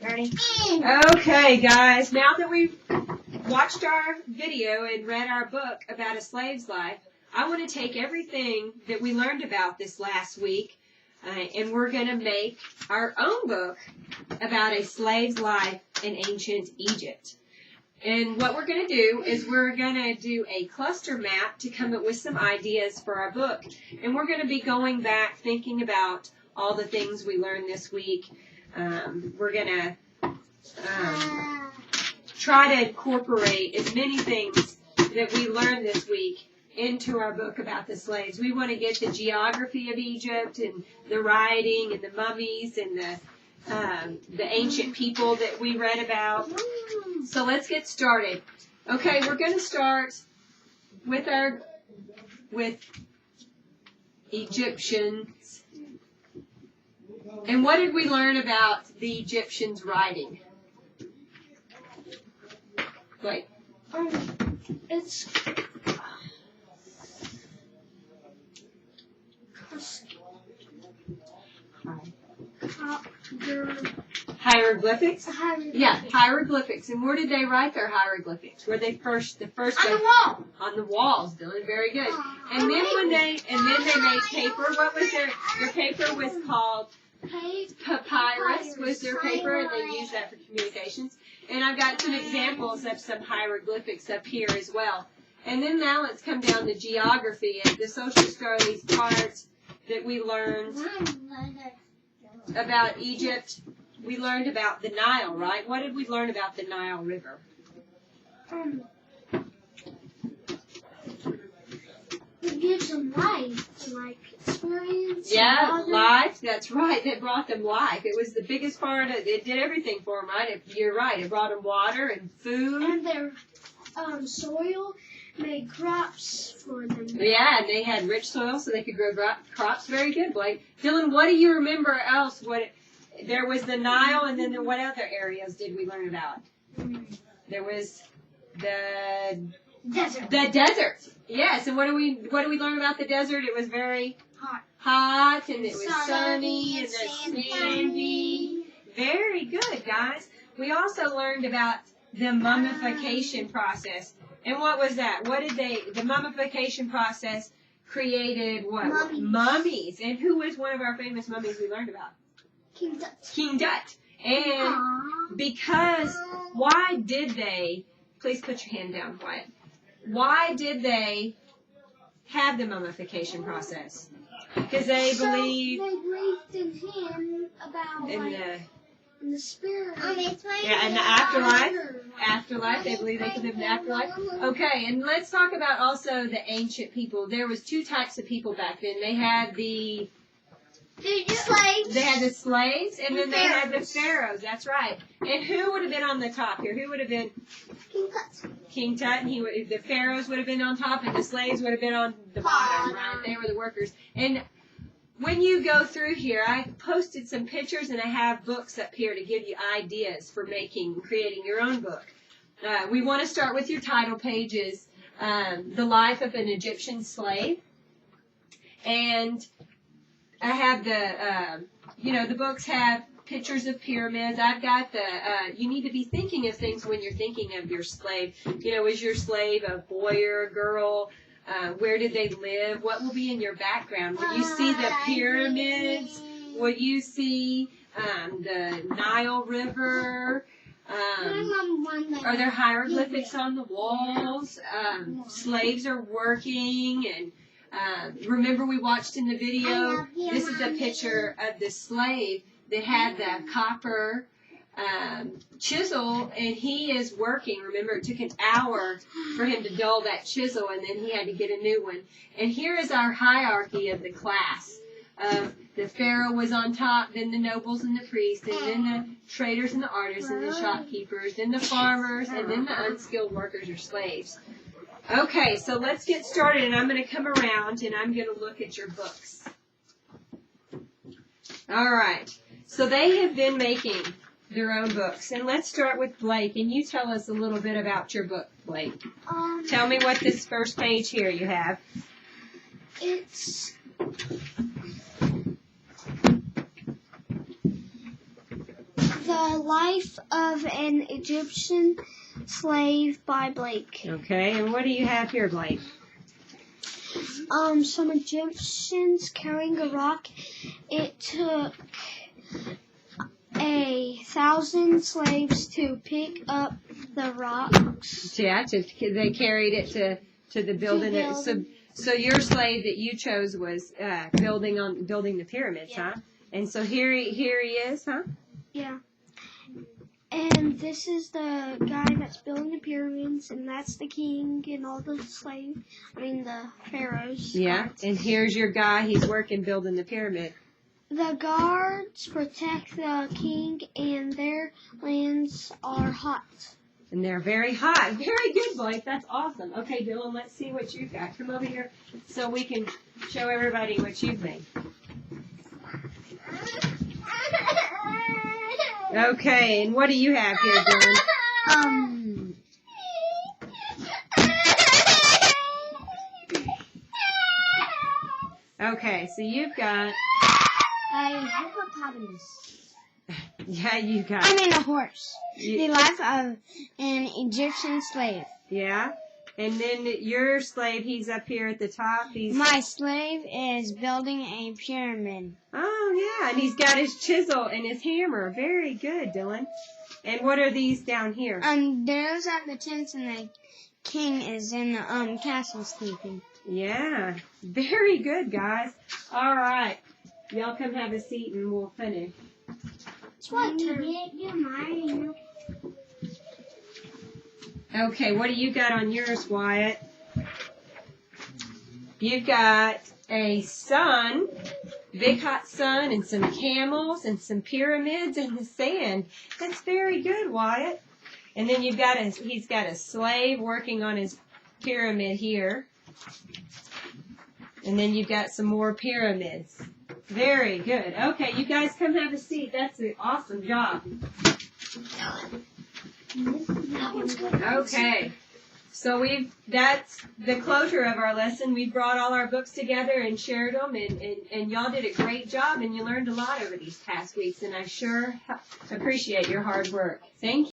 Ready? Okay, guys, now that we've watched our video and read our book about a slave's life, I want to take everything that we learned about this last week and we're going to make our own book about a slave's life in ancient Egypt. And what we're going to do is we're going to do a cluster map to come up with some ideas for our book. And we're going to be going back thinking about all the things we learned this week. We're going to try to incorporate as many things that we learned this week into our book about the slaves. We want to get the geography of Egypt and the writing and the mummies and the ancient people that we read about. So let's get started. Okay, we're going to start with Egyptians. And what did we learn about the Egyptians writing? Wait. It's hieroglyphics? Yeah, hieroglyphics. And where did they write their hieroglyphics? Were they the first on the wall. On the walls, Dylan. Very good. And then they made paper. What was their paper was called papyrus was their paper, and they used that for communications. And I've got some examples of some hieroglyphics up here as well. And then now let's come down to geography and the social studies parts that we learned about Egypt. We learned about the Nile, right? What did we learn about the Nile River? It gives them life, like experience. Yeah, life. That's right. It brought them life. It was the biggest part of it. It did everything for them, right? You're right. It brought them water and food. And their soil made crops for them. Yeah, and they had rich soil so they could grow crops. Very good, Blake. Dylan, what do you remember else? There was the Nile, and then what other areas did we learn about? There was the desert. The desert. Yes, and what do we learn about the desert? It was very hot, and it was sunny and sandy. Very good, guys. We also learned about the mummification process. And what was that? The mummification process created what? Mummies. And who was one of our famous mummies we learned about? King Tut. King Tut. And why did they, please put your hand down, Wyatt. Why did they have the mummification process? Because they believed in him about in the spirit. Yeah, and the afterlife. Afterlife. They believe they could live in the afterlife. Okay, and let's talk about also the ancient people. There was two types of people back then. They had the slaves. They had the slaves, and then they had the pharaohs. That's right. And who would have been on the top here? Who would have been? King Tut. King Tut, and the pharaohs would have been on top, and the slaves would have been on the bottom, right? They were the workers. And when you go through here, I posted some pictures, and I have books up here to give you ideas for creating your own book. We want to start with your title pages, The Life of an Egyptian Slave. And I have the books have pictures of pyramids. I've got you need to be thinking of things when you're thinking of your slave. Is your slave a boy or a girl? Where did they live? What will be in your background? Will you see the pyramids? Will you see the Nile River? Are there hieroglyphics on the walls? Slaves are working, and remember we watched in the video, this is a picture of the slave that had the copper chisel, and he is working. Remember, it took an hour for him to dull that chisel, and then he had to get a new one. And here is our hierarchy of the class. The pharaoh was on top, then the nobles and the priests, and then the traders and the artists and the shopkeepers, then the farmers, and then the unskilled workers or slaves. Okay, so let's get started, and I'm going to come around, and I'm going to look at your books. All right, so they have been making their own books, and let's start with Blake, and you tell us a little bit about your book, Blake. Tell me what this first page here you have. It's The Life of an Egyptian Slave by Blake. Okay, and what do you have here, Blake? Some Egyptians carrying a rock. It took 1,000 slaves to pick up the rocks. Yeah, they carried it to the building. So your slave that you chose was building the pyramids, Yeah. huh? And so here he is, huh? Yeah. And this is the guy that's building the pyramids, and that's the king and all the the pharaohs. Yeah. Guards. And here's your guy. He's working building the pyramid. The guards protect the king, and their lands are hot. And they're very hot. Very good, Blake. That's awesome. Okay, Dylan, let's see what you've got. Come over here so we can show everybody what you've made. Okay, and what do you have here, Dylan? Okay, so you've got... A hippopotamus. Yeah, you got... a horse. The life of an Egyptian slave. Yeah? And then your slave, he's up here at the top. My slave is building a pyramid. Oh, yeah, and he's got his chisel and his hammer. Very good, Dylan. And what are these down here? Those are the tents, and the king is in the castle sleeping. Yeah, very good, guys. All right, y'all come have a seat and we'll finish. Okay, what do you got on yours, Wyatt? You've got a sun, big hot sun, and some camels, and some pyramids in the sand. That's very good, Wyatt. And then he's got a slave working on his pyramid here. And then you've got some more pyramids. Very good. Okay, you guys come have a seat. That's an awesome job. Okay. So that's the closure of our lesson. We brought all our books together and shared them, and y'all did a great job, and you learned a lot over these past weeks, and I sure appreciate your hard work. Thank you.